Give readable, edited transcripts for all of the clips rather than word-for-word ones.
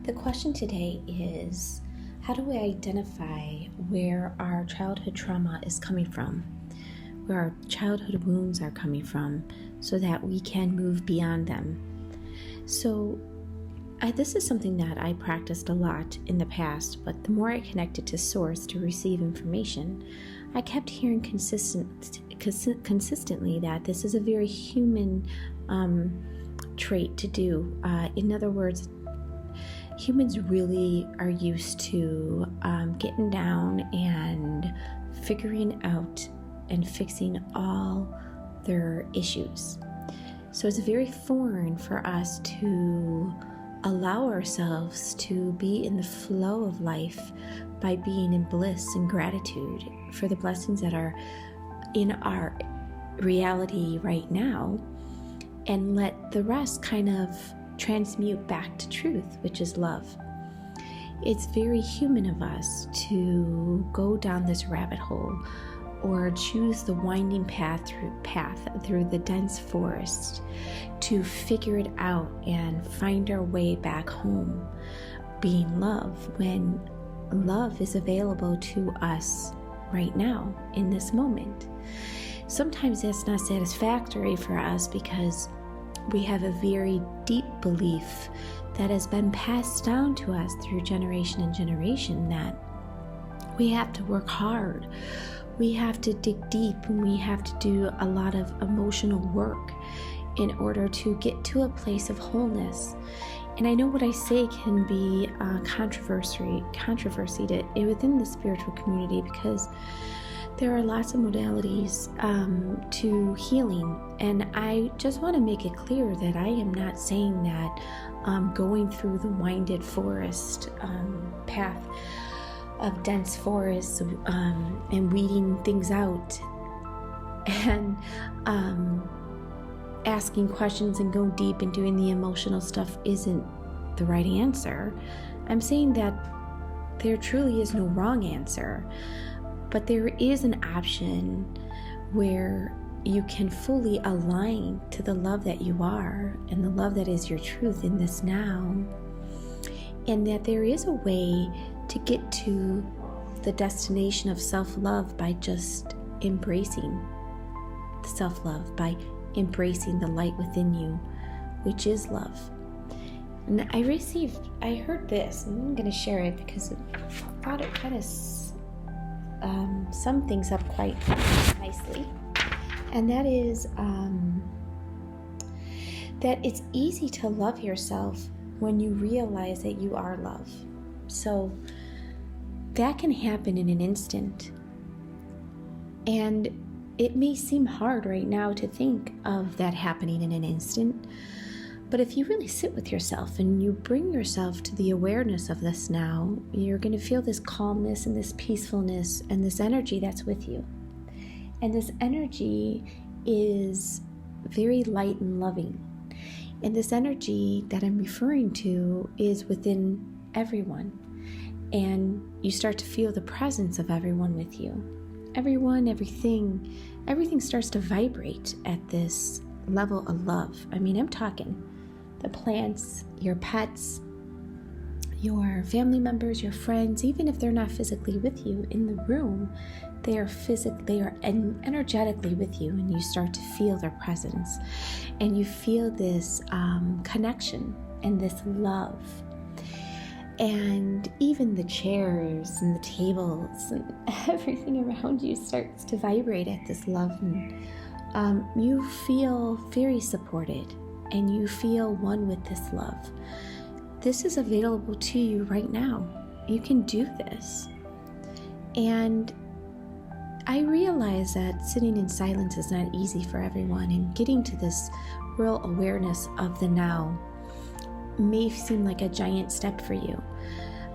The question today is, how do we identify where our childhood trauma is coming from, where our childhood wounds are coming from, so that we can move beyond them? So this is something that I practiced a lot in the past, but the more I connected to source to receive information, I kept hearing consistently that this is a very human trait to do. In other words, humans really are used to getting down and figuring out and fixing all their issues. So it's very foreign for us to allow ourselves to be in the flow of life by being in bliss and gratitude for the blessings that are in our reality right now, and let the rest kind of transmute back to truth, which is love. It's very human of us to go down this rabbit hole or choose the winding path through the dense forest to figure it out and find our way back home, being love, when love is available to us right now in this moment. Sometimes that's not satisfactory for us because we have a very deep belief that has been passed down to us through generation and generation that we have to work hard, we have to dig deep, and we have to do a lot of emotional work in order to get to a place of wholeness. And I know what I say can be controversy within the spiritual community, because there are lots of modalities to healing, and I just want to make it clear that I am not saying that going through the winded forest path of dense forests and weeding things out and asking questions and going deep and doing the emotional stuff isn't the right answer. I'm saying that there truly is no wrong answer, but there is an option where you can fully align to the love that you are and the love that is your truth in this now, and that there is a way to get to the destination of self-love by just embracing the self-love, by embracing the light within you, which is love. And I heard this, and I'm going to share it because I thought it kind of sum things up quite nicely. And that is that it's easy to love yourself when you realize that you are love. So that can happen in an instant. And it may seem hard right now to think of that happening in an instant, but if you really sit with yourself and you bring yourself to the awareness of this now, you're going to feel this calmness and this peacefulness and this energy that's with you. And this energy is very light and loving. And this energy that I'm referring to is within everyone. And you start to feel the presence of everyone with you. Everyone, everything starts to vibrate at this level of love. I mean, I'm talking the plants, your pets, your family members, your friends, even if they're not physically with you in the room, they are energetically with you, and you start to feel their presence, and you feel this connection and this love. And even the chairs and the tables and everything around you starts to vibrate at this love. And you feel very supported, and you feel one with this love. This is available to you right now. You can do this. And I realize that sitting in silence is not easy for everyone, and getting to this real awareness of the now may seem like a giant step for you.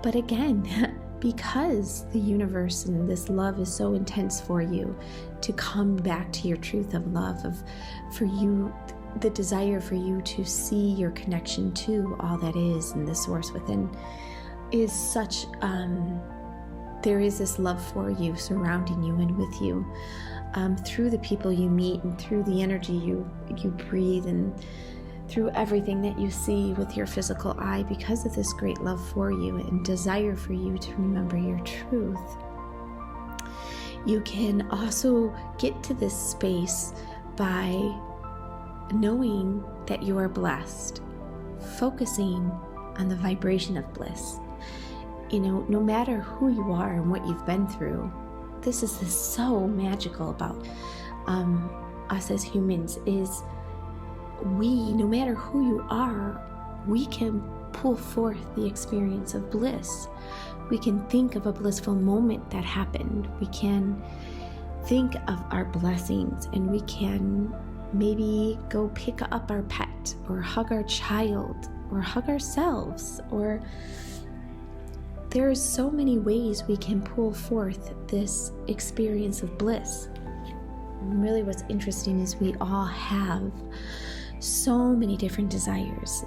But again, because the universe and this love is so intense for you to come back to your truth of love, for you, the desire for you to see your connection to all that is and the source within is such, there is this love for you surrounding you and with you, through the people you meet and through the energy you breathe, and through everything that you see with your physical eye because of this great love for you and desire for you to remember your truth. You can also get to this space by knowing that you are blessed, focusing on the vibration of bliss. No matter who you are and what you've been through, this is so magical about us as humans is no matter who you are, we can pull forth the experience of bliss. We can think of a blissful moment that happened. We can think of our blessings, and we can maybe go pick up our pet or hug our child or hug ourselves, or there's so many ways we can pull forth this experience of bliss. And really what's interesting is we all have so many different desires.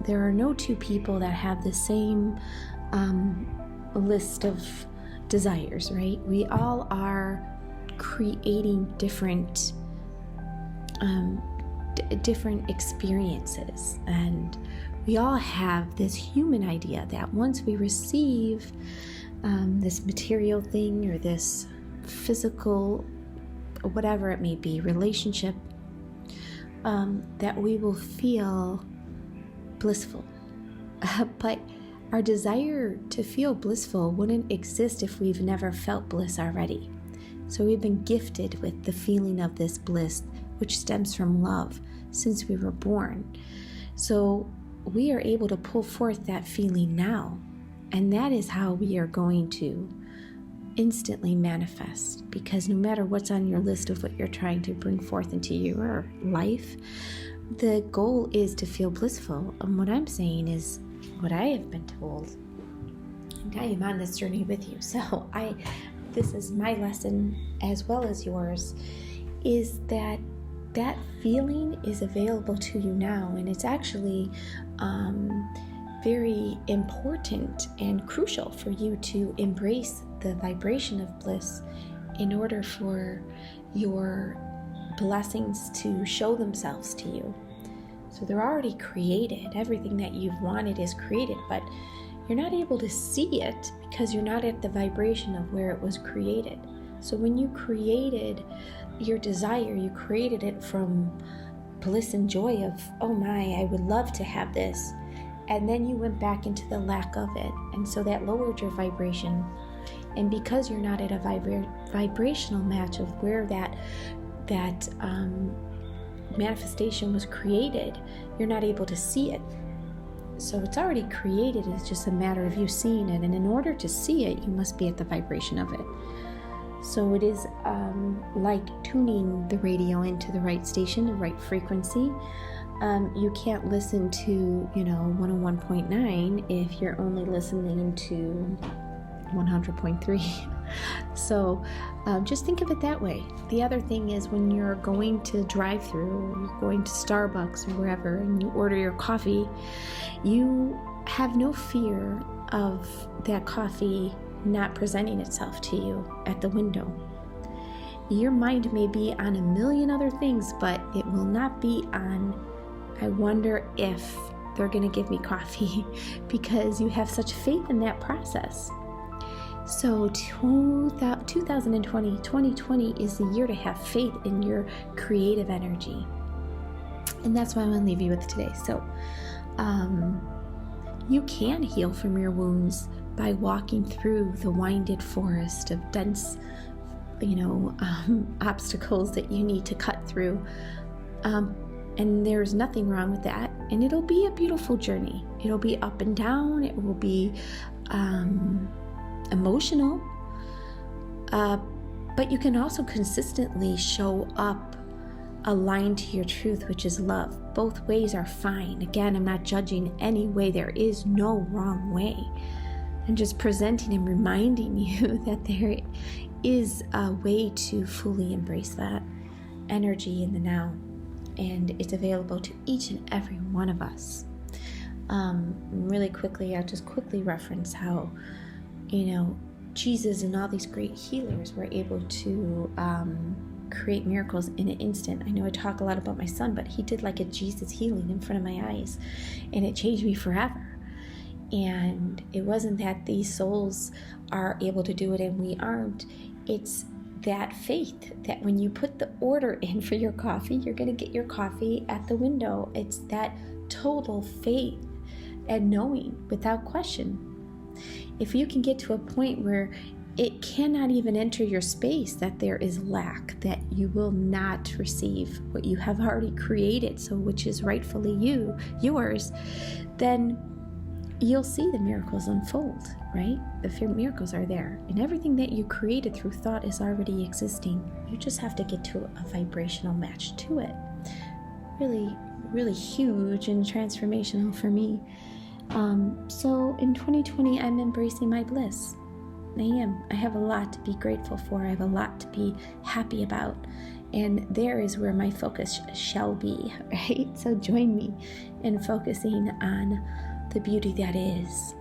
There are no two people that have the same list of desires, right? We all are creating different experiences, and we all have this human idea that once we receive this material thing or this physical, whatever it may be, relationship, that we will feel blissful. But our desire to feel blissful wouldn't exist if we've never felt bliss already. So we've been gifted with the feeling of this bliss, which stems from love since we were born. So we are able to pull forth that feeling now. And that is how we are going to instantly manifest, because no matter what's on your list of what you're trying to bring forth into your life, the goal is to feel blissful. And what I'm saying is what I have been told, and I am on this journey with you. So this is my lesson as well as yours, is that feeling is available to you now, and it's actually very important and crucial for you to embrace the vibration of bliss in order for your blessings to show themselves to you. So they're already created. Everything that you've wanted is created, but you're not able to see it because you're not at the vibration of where it was created. So when you created your desire, you created it from bliss and joy of, oh my, I would love to have this. And then you went back into the lack of it. And so that lowered your vibration. And because you're not at a vibrational match of where that manifestation was created, you're not able to see it. So it's already created. It's just a matter of you seeing it. And in order to see it, you must be at the vibration of it. So it is like tuning the radio into the right station, the right frequency. You can't listen to, 101.9 if you're only listening to 100.3. So just think of it that way. The other thing is when you're going to drive-through, or you're going to Starbucks or wherever, and you order your coffee, you have no fear of that coffee not presenting itself to you at the window. Your mind may be on a million other things, but it will not be on, I wonder if they're going to give me coffee, because you have such faith in that process. So 2020 is the year to have faith in your creative energy. And that's what I'm going to leave you with today. So you can heal from your wounds by walking through the winded forest of dense, obstacles that you need to cut through. And there's nothing wrong with that. And it'll be a beautiful journey. It'll be up and down. It will be emotional. But you can also consistently show up aligned to your truth, which is love. Both ways are fine. Again, I'm not judging any way. There is no wrong way. I'm just presenting and reminding you that there is a way to fully embrace that energy in the now. And it's available to each and every one of us. Really quickly, I'll just quickly reference how, Jesus and all these great healers were able to create miracles in an instant. I know I talk a lot about my son, but he did like a Jesus healing in front of my eyes, and it changed me forever. And it wasn't that these souls are able to do it and we aren't. It's that faith that when you put the order in for your coffee, you're going to get your coffee at the window. It's that total faith and knowing without question. If you can get to a point where it cannot even enter your space that there is lack, that you will not receive what you have already created, so which is rightfully yours, then you'll see the miracles unfold, right? The miracles are there, and everything that you created through thought is already existing. You just have to get to a vibrational match to it. Really, really huge and transformational for me. So in 2020, I'm embracing my bliss. I am. I have a lot to be grateful for. I have a lot to be happy about. And there is where my focus shall be, right? So join me in focusing on the beauty that is.